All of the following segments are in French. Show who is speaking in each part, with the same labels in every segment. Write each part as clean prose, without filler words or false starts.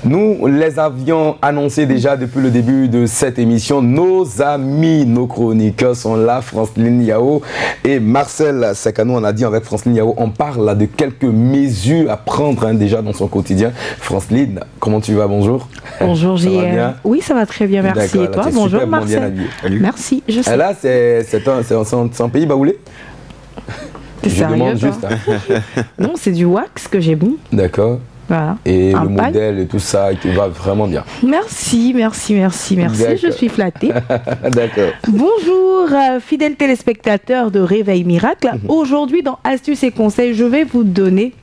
Speaker 1: Nous les avions annoncés déjà depuis le début de cette émission. Nos amis, nos chroniqueurs sont là, Franceline Yao et Marcel Sekano. On a dit avec Franceline Yao, on parle de quelques mesures à prendre déjà dans son quotidien. Franceline, comment tu vas? Bonjour.
Speaker 2: Bonjour, JR. Oui, ça va très bien, merci. Et toi? Bonjour, Marcel.
Speaker 1: Merci,
Speaker 2: je sais.
Speaker 1: Et là, c'est un pays baoulé?
Speaker 2: Je demande juste. Non, c'est du wax que j'ai mis.
Speaker 1: D'accord.
Speaker 2: Voilà.
Speaker 1: Et le modèle et tout ça, qui va vraiment bien.
Speaker 2: Merci. Je suis flattée.
Speaker 1: D'accord.
Speaker 2: Bonjour, fidèles téléspectateurs de Réveil Miracle. Aujourd'hui, dans Astuces et Conseils, je vais vous donner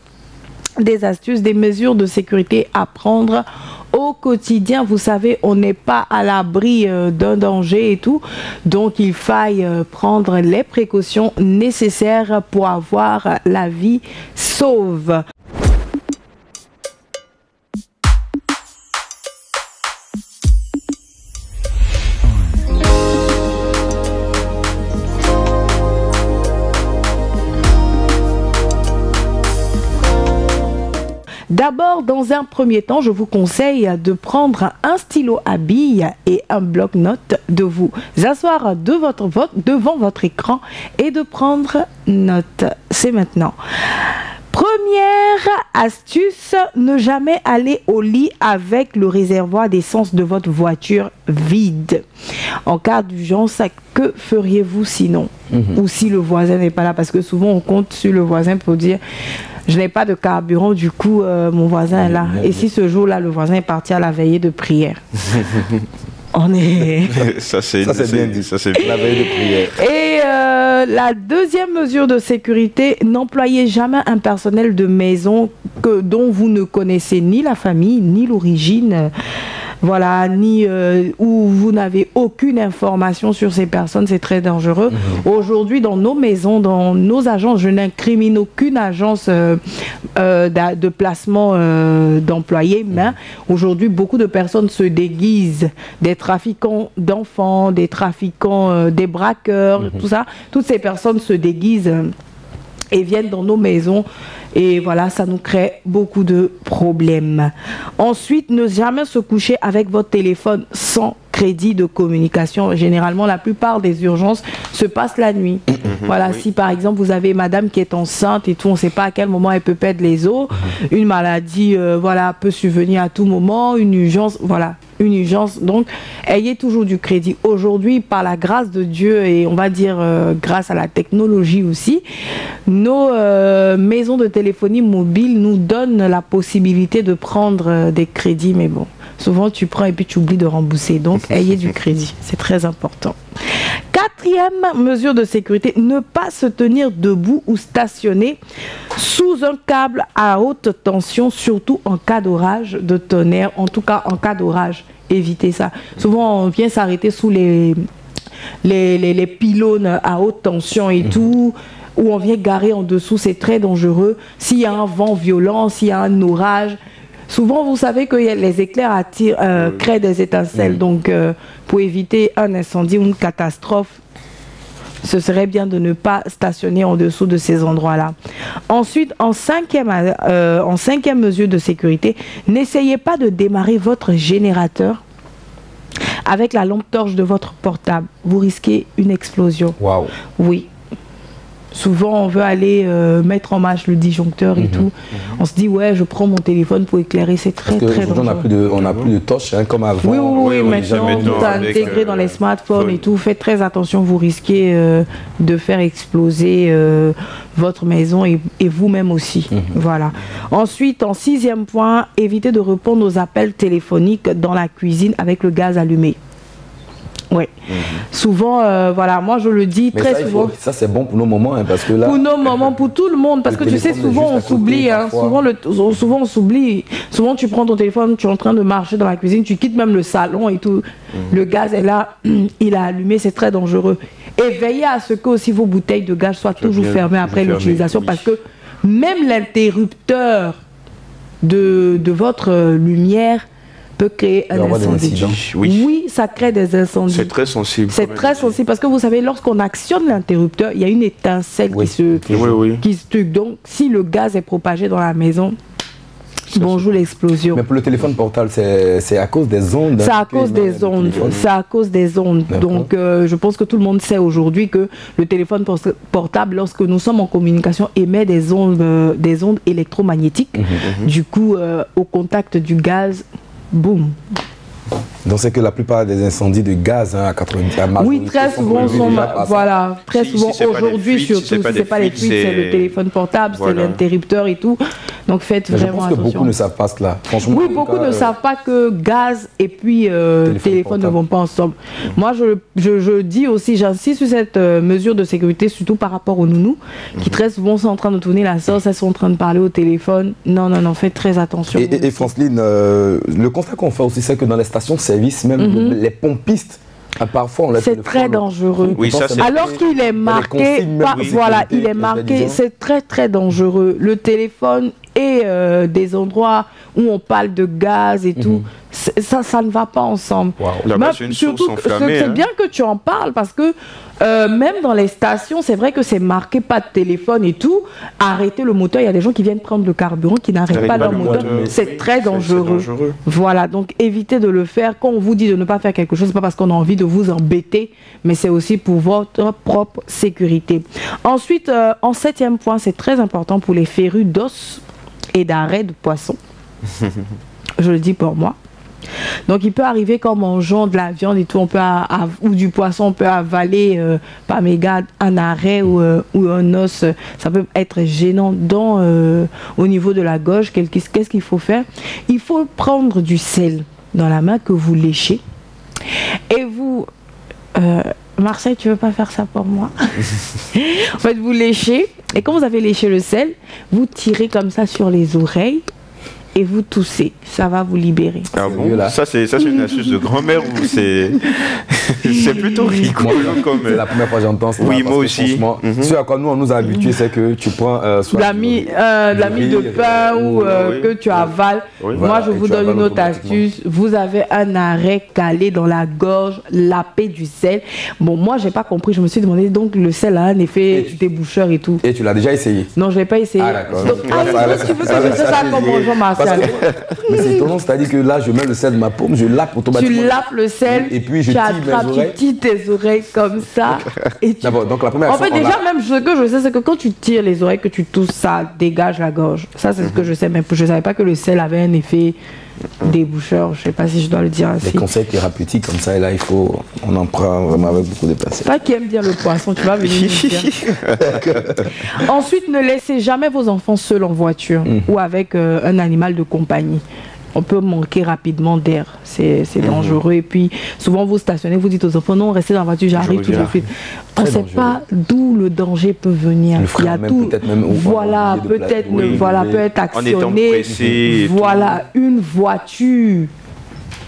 Speaker 2: des astuces, des mesures de sécurité à prendre au quotidien. Vous savez, on n'est pas à l'abri d'un danger et tout. Donc, il faille prendre les précautions nécessaires pour avoir la vie sauve. D'abord, dans un premier temps, je vous conseille de prendre un stylo à billes et un bloc-notes, de vous asseoir devant votre écran et de prendre note. C'est maintenant. Première astuce, ne jamais aller au lit avec le réservoir d'essence de votre voiture vide. En cas d'urgence, que feriez-vous sinon? Ou si le voisin n'est pas là, parce que souvent on compte sur le voisin pour dire je n'ai pas de carburant, du coup mon voisin est là. Et si ce jour-là le voisin est parti à la veillée de prière? On est...
Speaker 3: ça c'est bien dit, ça c'est
Speaker 1: la veille de prière.
Speaker 2: Et la deuxième mesure de sécurité, n'employez jamais un personnel de maison dont vous ne connaissez ni la famille, ni l'origine, voilà, ni où vous n'avez aucune information sur ces personnes, c'est très dangereux. Aujourd'hui, dans nos maisons, dans nos agences, je n'incrimine aucune agence de placement d'employés, mais aujourd'hui, beaucoup de personnes se déguisent, des trafiquants d'enfants, des trafiquants, des braqueurs, tout ça. Toutes ces personnes se déguisent et viennent dans nos maisons. Et voilà, ça nous crée beaucoup de problèmes. Ensuite, ne jamais se coucher avec votre téléphone sans crédit de communication. Généralement, la plupart des urgences se passent la nuit. Voilà, si par exemple, vous avez madame qui est enceinte et tout, on ne sait pas à quel moment elle peut perdre les os. Une maladie, voilà, peut survenir à tout moment. Une urgence, voilà. Une urgence, donc ayez toujours du crédit. Aujourd'hui, par la grâce de Dieu et on va dire grâce à la technologie aussi, nos maisons de téléphonie mobile nous donnent la possibilité de prendre des crédits, mais bon, souvent tu prends et puis tu oublies de rembourser, donc ayez du crédit, c'est très important. Quatrième mesure de sécurité, ne pas se tenir debout ou stationner sous un câble à haute tension, surtout en cas d'orage, de tonnerre, en tout cas en cas d'orage, évitez ça. Souvent on vient s'arrêter sous les pylônes à haute tension et tout, où on vient garer en dessous, c'est très dangereux. S'il y a un vent violent, s'il y a un orage, souvent, vous savez que les éclairs créent des étincelles. Donc, pour éviter un incendie ou une catastrophe, ce serait bien de ne pas stationner en dessous de ces endroits-là. Ensuite, en cinquième mesure de sécurité, n'essayez pas de démarrer votre générateur avec la lampe torche de votre portable. Vous risquez une explosion.
Speaker 1: Waouh.
Speaker 2: Oui. Souvent, on veut aller mettre en marche le disjoncteur et tout. On se dit, ouais, je prends mon téléphone pour éclairer. C'est très dangereux.
Speaker 1: On n'a plus de torche hein, comme avant.
Speaker 2: Oui, maintenant, tout est intégré dans les smartphones et tout. Faites très attention, vous risquez de faire exploser votre maison et vous-même aussi. Voilà. Ensuite, en sixième point, évitez de répondre aux appels téléphoniques dans la cuisine avec le gaz allumé. Oui. Souvent, voilà, moi je le dis très souvent.
Speaker 1: Ça c'est bon pour nos moments, hein, parce que là.
Speaker 2: Pour nos moments, pour tout le monde, parce que tu sais, souvent on s'oublie, hein, souvent on s'oublie. Souvent tu prends ton téléphone, tu es en train de marcher dans la cuisine, tu quittes même le salon et tout. Le gaz est là, il a allumé, c'est très dangereux. Et veillez à ce que aussi vos bouteilles de gaz soient toujours fermées après l'utilisation, parce que même l'interrupteur de votre lumière peut créer un incendie. Oui, ça crée des incendies.
Speaker 3: C'est très sensible.
Speaker 2: C'est très sensible parce que vous savez, lorsqu'on actionne l'interrupteur, il y a une étincelle qui se... Donc, si le gaz est propagé dans la maison, Bonjour l'explosion.
Speaker 1: Mais pour le téléphone portable, c'est à cause des ondes.
Speaker 2: C'est à cause des ondes. C'est à cause des ondes. Donc, je pense que tout le monde sait aujourd'hui que le téléphone portable, lorsque nous sommes en communication, émet des ondes électromagnétiques. Du coup, au contact du gaz, boum.
Speaker 1: Donc c'est que la plupart des incendies de gaz à 90 à
Speaker 2: oui, très souvent voilà, très souvent aujourd'hui surtout si c'est pas les fuites, c'est le téléphone portable, c'est l'interrupteur et tout. Donc faites vraiment attention. Je pense que
Speaker 1: beaucoup ne savent pas cela. Franchement,
Speaker 2: oui, beaucoup ne savent pas que gaz et puis téléphone ne vont pas ensemble. Moi je dis aussi, j'insiste sur cette mesure de sécurité, surtout par rapport aux nounous qui très souvent sont en train de tourner la sauce, elles sont en train de parler au téléphone. Non, faites très attention.
Speaker 1: Et Franceline, le constat qu'on fait aussi, c'est que dans les stations-service, même les pompistes, parfois on laisse
Speaker 2: c'est très dangereux.
Speaker 3: Oui, ça,
Speaker 2: alors qu'il est marqué, il est marqué, c'est très très dangereux. Le téléphone et des endroits où on parle de gaz et tout, ça ne va pas ensemble. Surtout, c'est bien que tu en parles parce que même dans les stations, c'est vrai que c'est marqué pas de téléphone et tout. Arrêtez le moteur, il y a des gens qui viennent prendre le carburant, qui n'arrêtent pas leur moteur. C'est très dangereux. Voilà, donc évitez de le faire. Quand on vous dit de ne pas faire quelque chose, c'est pas parce qu'on a envie de vous embêter, mais c'est aussi pour votre propre sécurité. Ensuite, en 7e point, c'est très important pour les férus d'os et d'arrêt de poisson. Je le dis pour moi. Donc il peut arriver qu'en mangeant de la viande et tout, ou du poisson, on peut avaler par mégarde un arrêt ou un os. Ça peut être gênant au niveau de la gorge. Qu'est-ce qu'il faut faire? Il faut prendre du sel dans la main que vous léchez. Et vous... Marseille, tu veux pas faire ça pour moi? En fait, vous léchez. Et quand vous avez léché le sel, vous tirez comme ça sur les oreilles. Et vous toussez, ça va vous libérer.
Speaker 3: Ah bon? Ça c'est une astuce de grand-mère ou c'est plutôt rigolo comme...
Speaker 1: C'est la première fois que j'entends ça.
Speaker 3: Oui, moi aussi.
Speaker 1: Ce à quoi nous on nous a habitués, c'est que tu prends soit
Speaker 2: la mie de pain ou que tu avales. Moi je vous donne une autre astuce. Vous avez un arrêt calé dans la gorge, lapé du sel. Bon, moi j'ai pas compris, je me suis demandé, donc le sel a un effet déboucheur et tout.
Speaker 1: Et tu l'as déjà essayé?
Speaker 2: Non, je l'ai pas essayé.
Speaker 1: Ah d'accord.
Speaker 2: Tu veux que je fasse ça comme bonjour Marseille?
Speaker 1: Mais c'est étonnant, c'est-à-dire que là je mets le sel de ma paume, je lappe automatiquement.
Speaker 2: Tu lapes le sel,
Speaker 1: et puis je
Speaker 2: tire mes oreilles. Tu tires tes oreilles comme ça. Et tu...
Speaker 1: donc la première
Speaker 2: en fait, déjà, même ce que je sais, c'est que quand tu tires les oreilles, que tu tousses, ça dégage la gorge. Ça, c'est ce que je sais, mais je ne savais pas que le sel avait un effet déboucheur. Je ne sais pas si je dois le dire ainsi.
Speaker 1: Les conseils thérapeutiques comme ça, et là, on en prend vraiment avec beaucoup de personnes.
Speaker 2: Pas qui aime bien le poisson, tu vas venir me dire. Ensuite, ne laissez jamais vos enfants seuls en voiture ou avec un animal de compagnie. On peut manquer rapidement d'air, c'est dangereux. Et puis, souvent, vous stationnez, vous dites aux enfants, non, restez dans la voiture, j'arrive tout de suite. On ne sait pas d'où le danger peut venir.
Speaker 1: Il y a tout,
Speaker 2: voilà, peut être actionné. Voilà, une voiture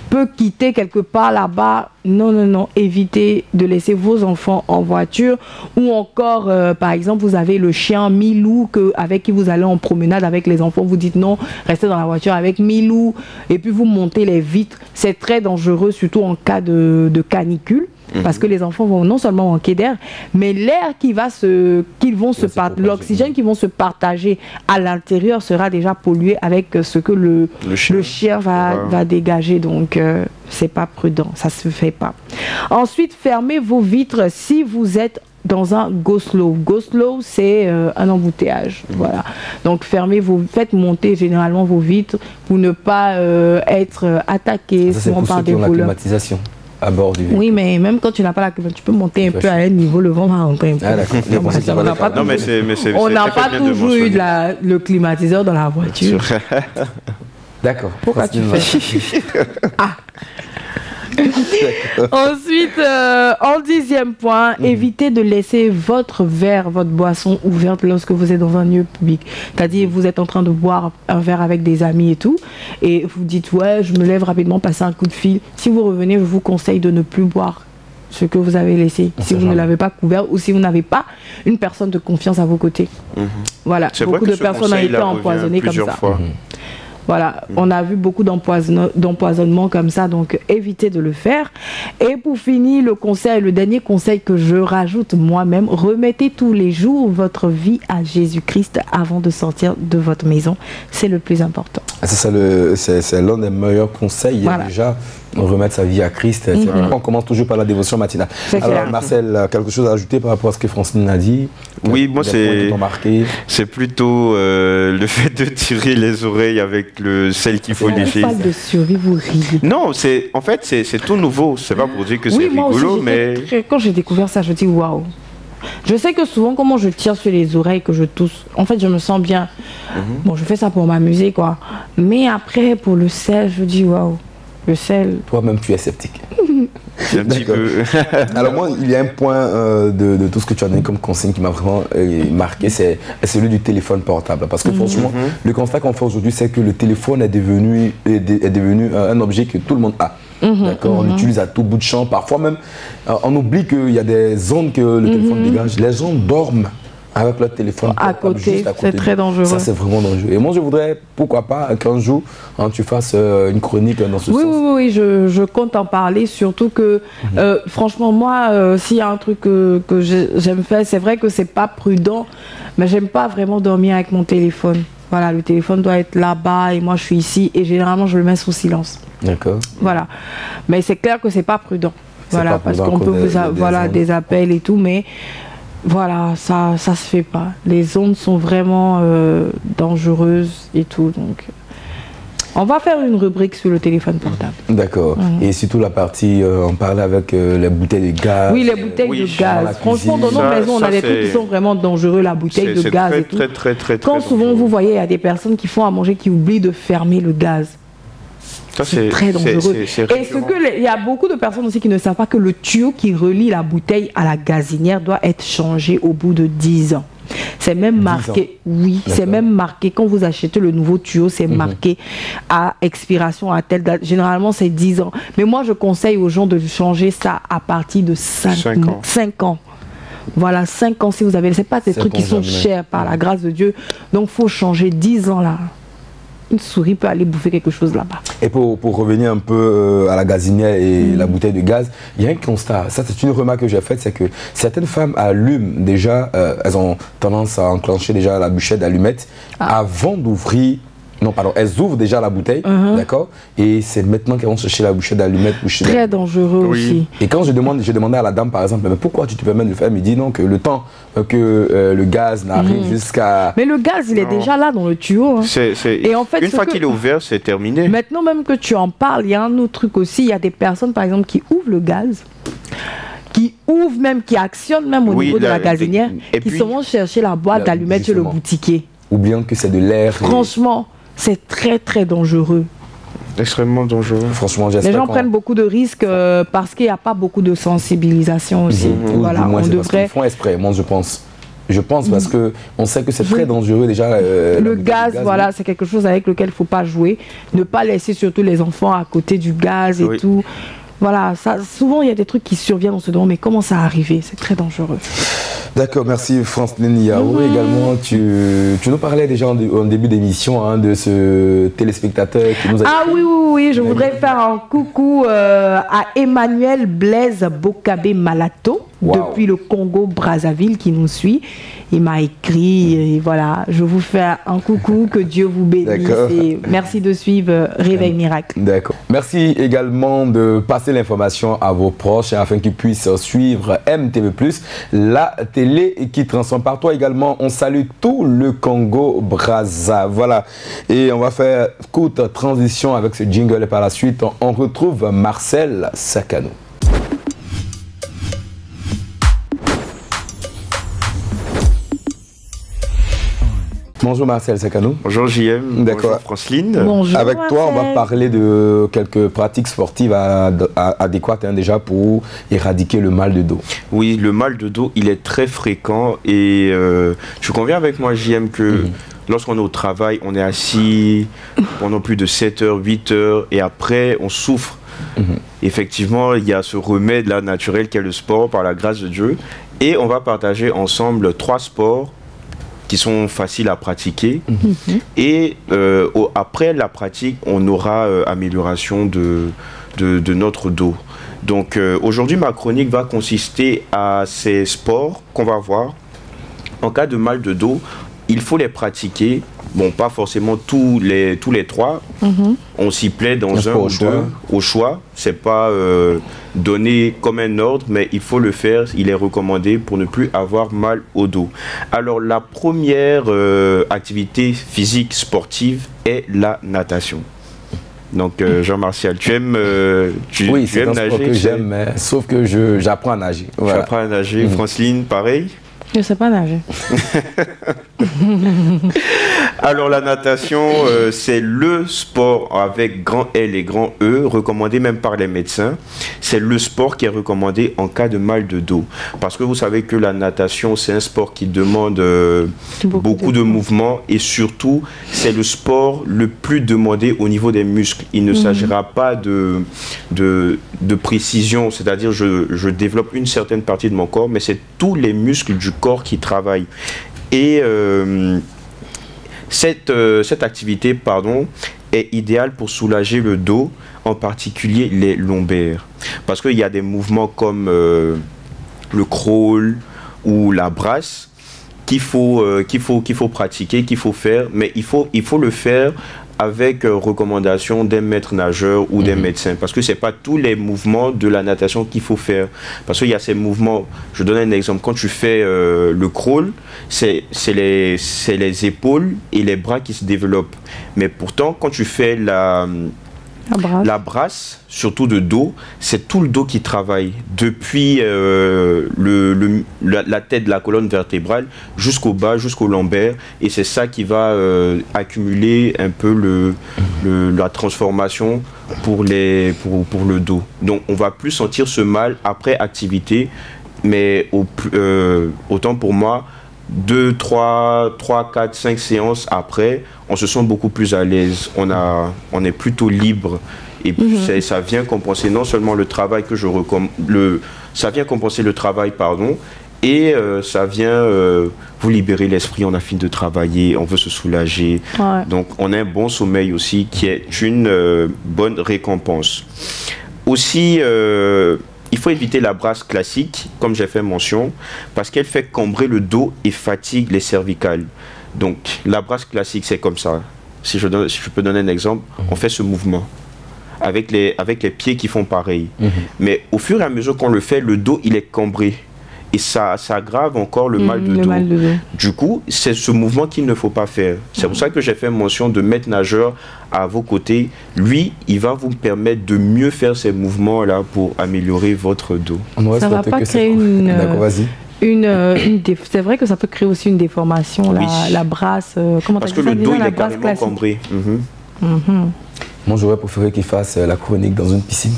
Speaker 2: peut quitter quelque part là-bas. Non, évitez de laisser vos enfants en voiture. Ou encore, par exemple, vous avez le chien Milou avec qui vous allez en promenade avec les enfants. Vous dites non, restez dans la voiture avec Milou. Et puis vous montez les vitres. C'est très dangereux, surtout en cas de canicule. Parce que les enfants vont non seulement manquer d'air, mais l'air l'oxygène qu'ils vont se partager à l'intérieur sera déjà pollué avec ce que le chien va dégager. Donc, c'est pas prudent, ça se fait pas. Ensuite, fermez vos vitres si vous êtes dans un go-slow. Go-slow, c'est un embouteillage. Voilà. Donc, faites monter généralement vos vitres pour ne pas être attaqué souvent par des voleurs.
Speaker 1: Climatisation à bord du véhicule.
Speaker 2: Oui, mais même quand tu n'as pas la climatisation, tu peux monter un peu à un niveau, le vent va rentrer un peu.
Speaker 1: Ah d'accord.
Speaker 2: On n'a pas toujours eu le climatiseur dans la voiture.
Speaker 1: D'accord.
Speaker 2: Pourquoi tu fais ça? Ensuite, en 10e point, évitez de laisser votre verre, votre boisson ouverte lorsque vous êtes dans un lieu public. C'est-à-dire, vous êtes en train de boire un verre avec des amis et tout, et vous dites, ouais, je me lève rapidement, passer un coup de fil. Si vous revenez, je vous conseille de ne plus boire ce que vous avez laissé, si vous ne l'avez pas couvert ou si vous n'avez pas une personne de confiance à vos côtés. Voilà, beaucoup de personnes ont été empoisonnées comme ça. Voilà, on a vu beaucoup d'empoisonnements comme ça, donc évitez de le faire. Et pour finir, le dernier conseil que je rajoute moi-même, remettez tous les jours votre vie à Jésus-Christ avant de sortir de votre maison. C'est le plus important.
Speaker 1: C'est l'un des meilleurs conseils. Voilà. Déjà, remettre sa vie à Christ. On commence toujours par la dévotion matinale. Alors, Marcel, quelque chose à ajouter par rapport à ce que Francine a dit?
Speaker 3: Oui, moi, c'est plutôt le fait de tirer les oreilles avec le sel qu'il faut lécher.
Speaker 2: On parle de survie, vous riez.
Speaker 3: Non, en fait, c'est tout nouveau. C'est pas pour dire que c'est rigolo,
Speaker 2: aussi,
Speaker 3: mais...
Speaker 2: Quand j'ai découvert ça, je dis waouh. Je sais que souvent, comment je tire sur les oreilles, que je tousse, en fait, je me sens bien. Bon, je fais ça pour m'amuser, quoi. Mais après, pour le sel, je dis waouh. Le sel.
Speaker 1: Toi-même, tu es sceptique.
Speaker 3: Un petit peu.
Speaker 1: Alors moi, il y a un point de tout ce que tu as donné comme consigne qui m'a vraiment marqué, c'est celui du téléphone portable. Parce que franchement, le constat qu'on fait aujourd'hui, c'est que le téléphone est devenu un objet que tout le monde a. D'accord, on l'utilise à tout bout de champ. Parfois même, on oublie qu'il y a des ondes que le téléphone dégage. Les gens dorment avec leur téléphone
Speaker 2: à côté, c'est très dangereux.
Speaker 1: Ça, c'est vraiment dangereux. Et moi, je voudrais, pourquoi pas, qu'un jour, tu fasses une chronique dans ce sens.
Speaker 2: Oui, je compte en parler, surtout que, franchement, moi, s'il y a un truc que j'aime faire, c'est vrai que c'est pas prudent, mais j'aime pas vraiment dormir avec mon téléphone. Voilà, le téléphone doit être là-bas et moi, je suis ici et généralement, je le mets sous silence.
Speaker 1: D'accord.
Speaker 2: Voilà. Mais c'est clair que c'est pas prudent. Voilà, parce qu'on peut vous des appels et tout, mais voilà, ça se fait pas. Les ondes sont vraiment dangereuses et tout, donc on va faire une rubrique sur le téléphone portable.
Speaker 1: D'accord. Et surtout la partie, on parlait avec les bouteilles de gaz.
Speaker 2: Oui, les bouteilles de gaz. Franchement, dans nos maisons, on a des trucs qui sont vraiment dangereux, la bouteille de gaz et tout. Quand souvent vous voyez, il y a des personnes qui font à manger qui oublient de fermer le gaz. C'est très dangereux. Et il y a beaucoup de personnes aussi qui ne savent pas que le tuyau qui relie la bouteille à la gazinière doit être changé au bout de 10 ans. C'est même marqué, oui, c'est même marqué, quand vous achetez le nouveau tuyau, c'est marqué à expiration à telle date. Généralement, c'est 10 ans. Mais moi, je conseille aux gens de changer ça à partir de 5 ans. Voilà, 5 ans si vous avez. C'est pas des trucs qui sont chers par la grâce de Dieu. Donc, il faut changer 10 ans là. Une souris peut aller bouffer quelque chose là-bas.
Speaker 1: Et pour revenir un peu à la gazinière et la bouteille de gaz, il y a un constat, ça c'est une remarque que j'ai faite, c'est que certaines femmes allument déjà, elles ont tendance à enclencher déjà la bûchette d'allumettes avant d'ouvrir. Non, pardon, elles ouvrent déjà la bouteille, d'accord? Et c'est maintenant qu'elles vont chercher la bouchette d'allumettes.
Speaker 2: Très dangereux aussi.
Speaker 1: Et quand j'ai demandé à la dame, par exemple, mais pourquoi tu te permets de le faire? Elle me dit non, que le temps que le gaz n'arrive jusqu'à...
Speaker 2: Mais le gaz, il est déjà là dans le tuyau.
Speaker 3: Et en fait, une fois qu'il est ouvert, c'est terminé.
Speaker 2: Maintenant même que tu en parles, il y a un autre truc aussi. Il y a des personnes, par exemple, qui ouvrent le gaz, qui ouvrent même, qui actionnent même au niveau de la gazinière, qui se vont chercher la boîte d'allumettes chez le boutiquier.
Speaker 1: Oubliant que c'est de l'air.
Speaker 2: Franchement... C'est très très dangereux.
Speaker 3: Extrêmement dangereux.
Speaker 1: Franchement,
Speaker 2: les gens prennent beaucoup de risques parce qu'il n'y a pas beaucoup de sensibilisation aussi. Voilà,
Speaker 1: on devrait... Ils font exprès, moi je pense. Je pense parce qu'on sait que c'est très dangereux déjà.
Speaker 2: Le gaz, voilà, c'est quelque chose avec lequel il ne faut pas jouer. Ne pas laisser surtout les enfants à côté du gaz et tout. Voilà, ça, souvent il y a des trucs qui surviennent, on se demande mais comment ça a arrivé, c'est très dangereux.
Speaker 1: D'accord, merci Francine Yao. Également, tu nous parlais déjà en début d'émission de ce téléspectateur qui nous a...
Speaker 2: Ah oui, je voudrais faire un coucou à Emmanuel Blaise Bokabe Malato, depuis le Congo-Brazzaville qui nous suit. Il m'a écrit, et voilà, je vous fais un coucou, que Dieu vous bénisse et merci de suivre Réveil Miracle.
Speaker 1: D'accord. Merci également de passer l'information à vos proches afin qu'ils puissent suivre MTV+, la télé qui transforme. Par toi également, on salue tout le Congo-Brazza. Voilà, et on va faire courte transition avec ce jingle et par la suite, on retrouve Marcel Sakano. Bonjour Marcel Sakano.
Speaker 3: Bonjour JM.
Speaker 1: D'accord.
Speaker 3: Bonjour Francine.
Speaker 2: Bonjour
Speaker 1: Avec
Speaker 2: Marcel.
Speaker 1: toi, on va parler de quelques pratiques sportives adéquates déjà pour éradiquer le mal de dos.
Speaker 3: Oui, le mal de dos, il est très fréquent et tu conviens avec moi JM que lorsqu'on est au travail, on est assis pendant plus de 7 heures, 8 heures et après on souffre. Effectivement, il y a ce remède là naturel qu'est le sport par la grâce de Dieu et on va partager ensemble 3 sports qui sont faciles à pratiquer et après la pratique on aura amélioration de notre dos. Donc aujourd'hui ma chronique va consister à ces sports qu'on va voir. En cas de mal de dos, il faut les pratiquer bon, pas forcément tous les 3, on s'y plaît dans un ou deux au choix. C'est pas donné comme un ordre, mais il faut le faire, il est recommandé pour ne plus avoir mal au dos. Alors la première activité physique sportive est la natation. Donc Jean-Martial, tu aimes
Speaker 1: oui,
Speaker 3: tu aimes nager?
Speaker 1: Oui, c'est un sport que j'aime, sauf que j'apprends à nager. Voilà.
Speaker 3: J'apprends à nager. Franceline, pareil?
Speaker 2: Je ne sais pas nager.
Speaker 3: Alors la natation, c'est le sport avec grand L et grand E, recommandé même par les médecins. C'est le sport qui est recommandé en cas de mal de dos. Parce que vous savez que la natation, c'est un sport qui demande beaucoup de mouvements et surtout, c'est le sport le plus demandé au niveau des muscles. Il ne s'agira pas de précision, c'est-à-dire je développe une certaine partie de mon corps, mais c'est tous les muscles du corps qui travaillent. Et cette activité, est idéale pour soulager le dos, en particulier les lombaires. Parce qu'il y a des mouvements comme le crawl ou la brasse qu'il faut pratiquer, qu'il faut faire, mais il faut le faire avec recommandation d'un maître nageur ou d'un médecin. Parce que ce n'est pas tous les mouvements de la natation qu'il faut faire. Parce qu'il y a ces mouvements, je donne un exemple, quand tu fais le crawl, c'est les épaules et les bras qui se développent. Mais pourtant, quand tu fais la brasse, surtout de dos, c'est tout le dos qui travaille, depuis la tête de la colonne vertébrale jusqu'au bas, jusqu'au lombaire, et c'est ça qui va accumuler un peu la transformation pour le dos. Donc on va plus sentir ce mal après activité, mais autant pour moi, 2, 3, 4, 5 séances après, on se sent beaucoup plus à l'aise, on est plutôt libre et ça vient compenser non seulement le travail que ça vient compenser le travail, et ça vient vous libérer l'esprit, on a fini de travailler, on veut se soulager, donc on a un bon sommeil aussi qui est une bonne récompense. Aussi, il faut éviter la brasse classique, comme j'ai fait mention, parce qu'elle fait cambrer le dos et fatigue les cervicales. Donc, la brasse classique, c'est comme ça. Si je peux donner un exemple, on fait ce mouvement avec les pieds qui font pareil. Mais au fur et à mesure qu'on le fait, le dos, il est cambré. Et ça aggrave encore le mal de dos. Du coup, c'est ce mouvement qu'il ne faut pas faire. C'est pour ça que j'ai fait mention de maître nageur à vos côtés. Lui, il va vous permettre de mieux faire ces mouvements-là pour améliorer votre dos.
Speaker 2: Ça ne va pas créer une...
Speaker 1: D'accord, vas-y.
Speaker 2: C'est vrai que ça peut créer aussi une déformation, la brasse. Comment
Speaker 3: parce que le dos, il est carrément cambré.
Speaker 1: Moi, j'aurais préféré qu'il fasse la chronique dans une piscine.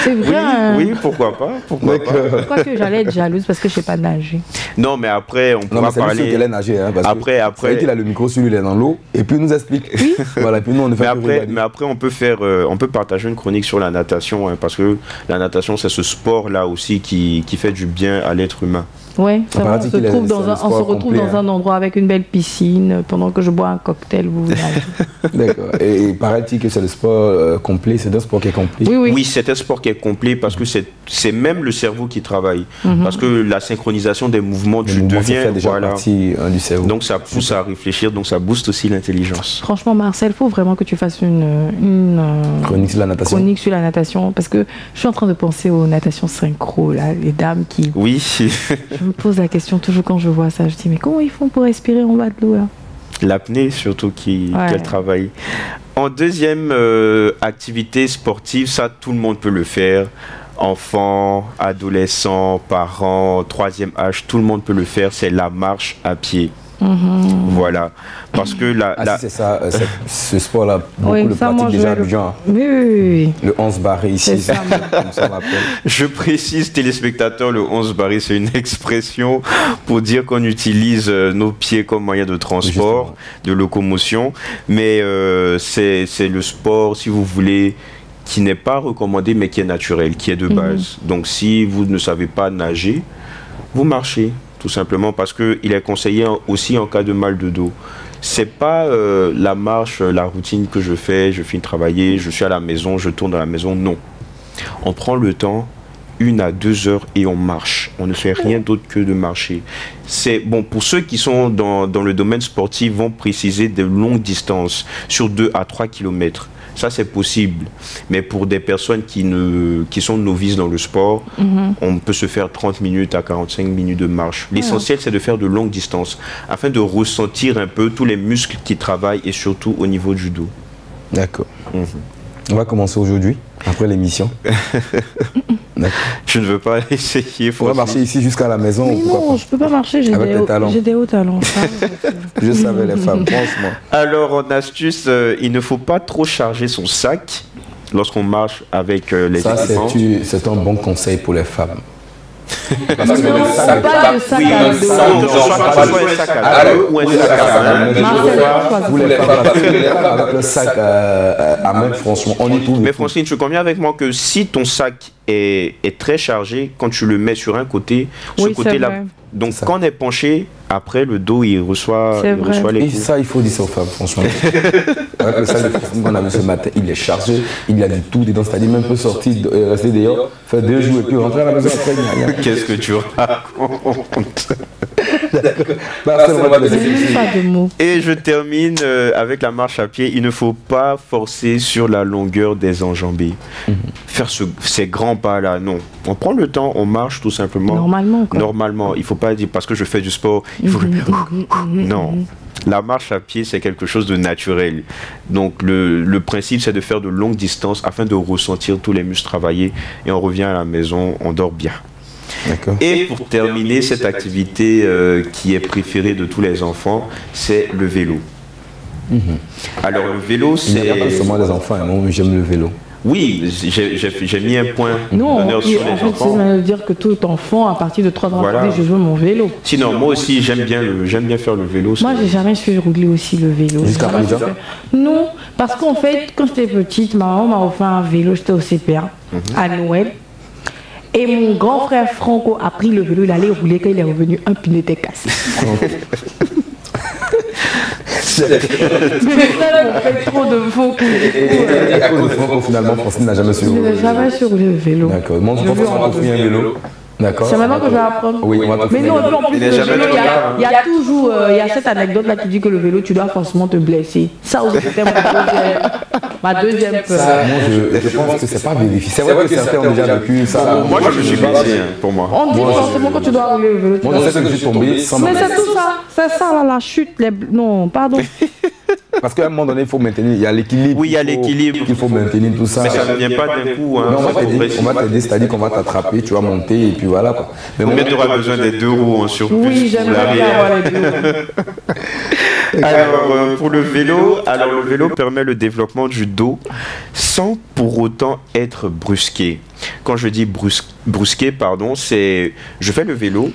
Speaker 2: C'est vrai.
Speaker 3: Oui, pourquoi pas.
Speaker 2: Pourquoi que j'allais être jalouse parce que je ne sais pas nager.
Speaker 3: Non, mais après, on pourra parler.
Speaker 1: C'est lui qui allait nager.
Speaker 3: Après.
Speaker 1: C'est vrai qu'il a le micro sur lui, il est dans l'eau, et puis il nous explique.
Speaker 2: Oui.
Speaker 1: Voilà, puis nous, on fait
Speaker 3: mais après, on peut partager une chronique sur la natation, parce que la natation, c'est ce sport-là aussi qui fait du bien à l'être humain.
Speaker 2: Oui, on se retrouve dans un endroit avec une belle piscine pendant que je bois un cocktail.
Speaker 1: D'accord. Et paraît-il que c'est le sport complet, c'est un sport qui est complet.
Speaker 3: Oui, c'est un sport qui est complet parce que c'est même le cerveau qui travaille. Parce que la synchronisation des mouvements, tu deviens
Speaker 1: déjà partie du cerveau.
Speaker 3: Donc ça pousse à réfléchir, donc ça booste aussi l'intelligence.
Speaker 2: Franchement, Marcel, il faut vraiment que tu fasses une
Speaker 1: chronique sur la natation.
Speaker 2: Chronique sur la natation, parce que je suis en train de penser aux natations synchro, là, les dames qui...
Speaker 3: Oui.
Speaker 2: Je me pose la question toujours quand je vois ça. Je dis, mais comment ils font pour respirer en bas de l'eau là?
Speaker 3: L'apnée surtout qu'elle travaille. En deuxième activité sportive, ça tout le monde peut le faire. Enfants, adolescents, parents, troisième âge, tout le monde peut le faire. C'est la marche à pied. Voilà, parce que
Speaker 1: c'est ça, ce sport-là, beaucoup le pratiquent déjà du genre.
Speaker 2: Oui.
Speaker 1: Le 11 barré ici, ça, comme ça on l'appelle.
Speaker 3: Je précise, téléspectateurs, le 11 barré, c'est une expression pour dire qu'on utilise nos pieds comme moyen de transport, de locomotion, mais c'est le sport, si vous voulez, qui n'est pas recommandé, mais qui est naturel, qui est de base. Donc si vous ne savez pas nager, vous marchez. Tout simplement parce qu'il est conseillé aussi en cas de mal de dos. C'est pas la marche, la routine que je finis de travailler, je suis à la maison, je tourne à la maison, non. On prend le temps 1 à 2 heures et on marche. On ne fait rien d'autre que de marcher. C'est bon, pour ceux qui sont dans le domaine sportif, vont préciser de longues distances sur 2 à 3 kilomètres. Ça, c'est possible. Mais pour des personnes qui sont novices dans le sport, on peut se faire 30 minutes à 45 minutes de marche. L'essentiel, c'est de faire de longues distances afin de ressentir un peu tous les muscles qui travaillent et surtout au niveau du dos.
Speaker 1: D'accord. On va commencer aujourd'hui, après l'émission.
Speaker 3: Je ne veux pas essayer.
Speaker 1: On va marcher ici jusqu'à la maison.
Speaker 2: Mais non, je ne peux pas marcher, j'ai des hauts talons.
Speaker 1: Je savais les femmes, franchement.
Speaker 3: Alors, en astuce, il ne faut pas trop charger son sac lorsqu'on marche avec les équipements. Ça,
Speaker 1: c'est un bon conseil pour les femmes.
Speaker 2: Parce que le sac pas de sac à dos.
Speaker 3: Soit un sac à dos ou un sac à main.
Speaker 1: Vous les femmes, avec le sac à main, franchement, on y trouve.
Speaker 3: Mais Francine, tu conviens avec moi que si ton sac est très chargé, quand tu le mets sur un côté, ce côté-là. Donc quand on est penché, après le dos il reçoit les coups.
Speaker 1: Et ça, il faut dire ça aux femmes, franchement. Avec le sac de Francine qu'on a vu ce matin, il est chargé, il y a du tout dedans, c'est-à-dire même peut sortir, rester dehors, faire 2 jours et puis rentrer à la maison après.
Speaker 3: Qu'est-ce que tu racontes? Et je termine avec la marche à pied. Il ne faut pas forcer sur la longueur des enjambées. Faire ces grands pas-là, non. On prend le temps, on marche tout simplement.
Speaker 2: Normalement, quoi.
Speaker 3: Normalement. Il ne faut pas dire parce que je fais du sport, il faut... Non. La marche à pied, c'est quelque chose de naturel. Donc, le principe, c'est de faire de longues distances afin de ressentir tous les muscles travailler. Et on revient à la maison, on dort bien. Et pour terminer, cette activité qui est préférée de tous les enfants, c'est le vélo. Alors, le vélo, c'est...
Speaker 1: Il n'y a pas seulement les enfants, moi j'aime le vélo.
Speaker 3: Oui, j'ai mis un point d'honneur sur les enfants.
Speaker 2: Ça veut dire que tout enfant, à partir de 3 ans, voilà. Je veux mon vélo.
Speaker 3: Sinon, moi aussi, j'aime bien faire le vélo.
Speaker 2: Moi, j'ai jamais su rouler aussi le vélo.
Speaker 1: Jusqu'à présent?
Speaker 2: Non, parce qu'en fait, quand j'étais petite, ma maman m'a offert un vélo, j'étais au CPA, à Noël. Et mon grand frère Franco a pris le vélo, il allait rouler, quand il est revenu, un pneu était cassé. Mais ça, on fait trop de faux coups.
Speaker 1: Et à cause de Franco, finalement, Francine n'a jamais su rouler.
Speaker 2: Je n'ai jamais su rouler le vélo.
Speaker 1: D'accord. Moi, je pense qu'on va trouver un vélo. D'accord.
Speaker 2: C'est maintenant que je vais apprendre.
Speaker 1: Oui, on va.
Speaker 2: Mais non, en plus, le vélo, il y a toujours cette anecdote là qui dit que le vélo, tu dois forcément te blesser. Ça aussi, c'était ma deuxième peur.
Speaker 1: Ça, moi, je pense que c'est pas vérifié. C'est vrai que certains ont déjà vécu ça.
Speaker 3: Moi, je me suis blessé, pour moi.
Speaker 2: On dit forcément quand tu dois rouler le vélo.
Speaker 1: Moi, je sais que je suis tombé sans.
Speaker 2: Mais c'est tout ça. C'est ça, là, la chute. Non, pardon.
Speaker 1: Parce qu'à un moment donné, il faut maintenir, il y a l'équilibre.
Speaker 3: Oui, il y a l'équilibre.
Speaker 1: Il faut maintenir tout ça.
Speaker 3: Mais ça ne vient pas d'un coup. Hein,
Speaker 1: on va t'aider, c'est-à-dire qu'on va t'attraper, tu vas monter et puis voilà. Quoi.
Speaker 3: Mais tu auras besoin des 2 roues en surplus.
Speaker 2: Oui, j'aimerais bien avoir les 2 roues.
Speaker 3: Alors, pour le vélo, le vélo permet le développement du dos sans pour autant être brusqué. Quand je dis brusqué, pardon, c'est je fais le vélo.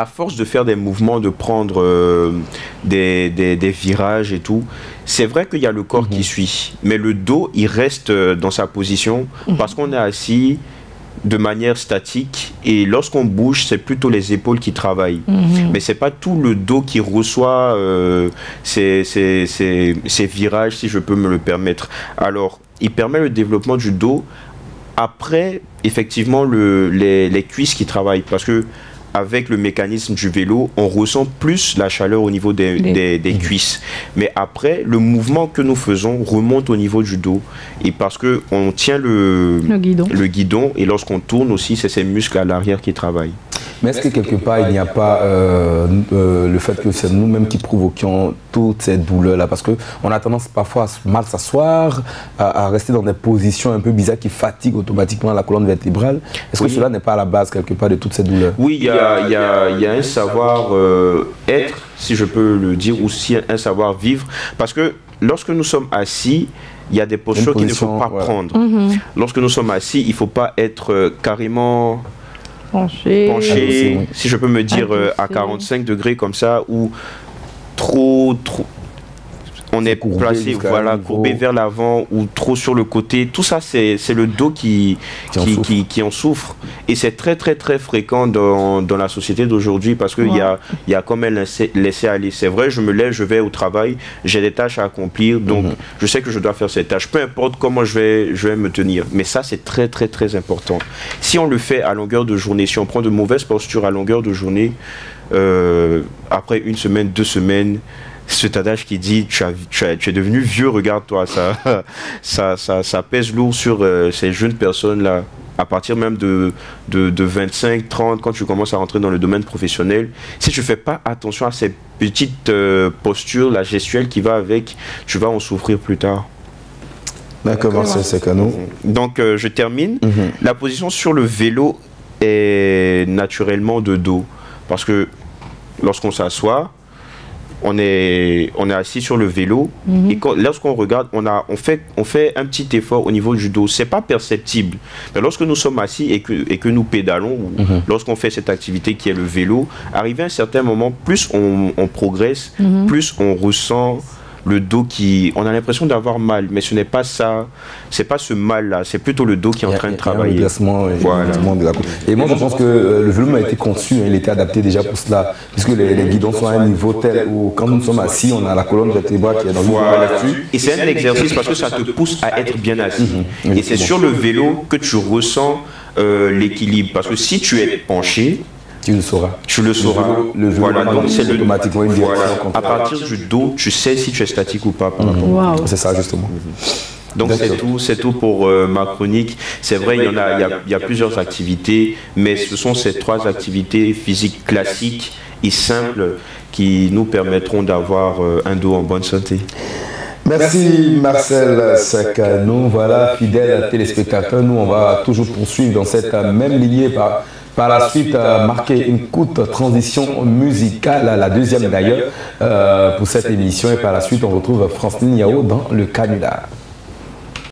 Speaker 3: À force de faire des mouvements, de prendre des virages et tout, c'est vrai qu'il y a le corps qui suit, mais le dos, il reste dans sa position parce qu'on est assis de manière statique et lorsqu'on bouge, c'est plutôt les épaules qui travaillent. Mais c'est pas tout le dos qui reçoit ces virages, si je peux me le permettre. Alors, il permet le développement du dos. Après, effectivement, les cuisses qui travaillent parce que avec le mécanisme du vélo, on ressent plus la chaleur au niveau des cuisses. Mais après, le mouvement que nous faisons remonte au niveau du dos. Et parce qu'on tient le guidon et lorsqu'on tourne aussi, c'est ces muscles à l'arrière qui travaillent.
Speaker 1: Mais est-ce que quelque part, il n'y a pas le fait que c'est nous-mêmes qui provoquions toutes ces douleurs-là? Parce qu'on a tendance parfois à mal s'asseoir, à rester dans des positions un peu bizarres qui fatiguent automatiquement la colonne vertébrale. Est-ce que cela n'est pas à la base quelque part de toutes ces douleurs?
Speaker 3: Oui, il y a un savoir-être, si je peux le dire, ou aussi un savoir-vivre. Parce que lorsque nous sommes assis, il y a des postures qu'il ne faut pas prendre. Lorsque nous sommes assis, il ne faut pas être carrément... penché, si je peux me dire à 45 degrés comme ça, ou trop on est placé, voilà, courbé vers l'avant ou trop sur le côté. Tout ça, c'est le dos qui en souffre. Et c'est très, très, très fréquent dans la société d'aujourd'hui parce qu'il y a comme un laisser aller. C'est vrai, je me lève, je vais au travail, j'ai des tâches à accomplir, donc je sais que je dois faire ces tâches. Peu importe comment je vais me tenir. Mais ça, c'est très, très, très important. Si on le fait à longueur de journée, si on prend de mauvaises postures à longueur de journée, après 1 semaine, 2 semaines, cet adage qui dit tu es devenu vieux, regarde-toi, ça pèse lourd sur ces jeunes personnes-là. À partir même de 25, 30, quand tu commences à rentrer dans le domaine professionnel, si tu ne fais pas attention à ces petites postures, la gestuelle qui va avec, tu vas en souffrir plus tard.
Speaker 1: D'accord, Marcel Sekanou.
Speaker 3: Donc, je termine. La position sur le vélo est naturellement de dos. Parce que lorsqu'on s'assoit, on est assis sur le vélo et lorsqu'on regarde, on fait un petit effort au niveau du dos. C'est pas perceptible. Mais lorsque nous sommes assis et que nous pédalons, ou lorsqu'on fait cette activité qui est le vélo, arrivé à un certain moment, plus on progresse, plus on ressent le dos on a l'impression d'avoir mal, mais ce n'est pas ça, c'est pas ce mal-là, c'est plutôt le dos qui est en train de travailler.
Speaker 1: Voilà. Et moi, je pense que le vélo a été conçu, il était adapté déjà pour cela, puisque les guidons sont à un niveau tel où quand nous sommes assis, on a la colonne vertébrale qui est dans le
Speaker 3: là-dessus. Et c'est un exercice parce que ça te pousse à être bien assis. Et c'est sur le vélo que tu ressens l'équilibre, parce que si tu es penché,
Speaker 1: tu le sauras.
Speaker 3: Tu le sauras.
Speaker 1: Le vélo,
Speaker 3: voilà, donc c'est
Speaker 1: automatiquement une direction.
Speaker 3: À partir du dos, tu sais si tu es statique ou pas.
Speaker 1: C'est ça, justement.
Speaker 3: Donc c'est tout pour ma chronique. C'est vrai, il y a plusieurs activités, mais ce sont ces 3 activités physiques classiques et simples qui nous permettront d'avoir un dos en bonne santé.
Speaker 1: Merci Marcel Sekanou. Voilà, fidèles téléspectateurs, nous on va toujours poursuivre dans cette même lignée par la suite, marquer une courte transition musicale, la deuxième d'ailleurs, pour cette émission. Et par la suite, on retrouve Francine Yao dans le Canular.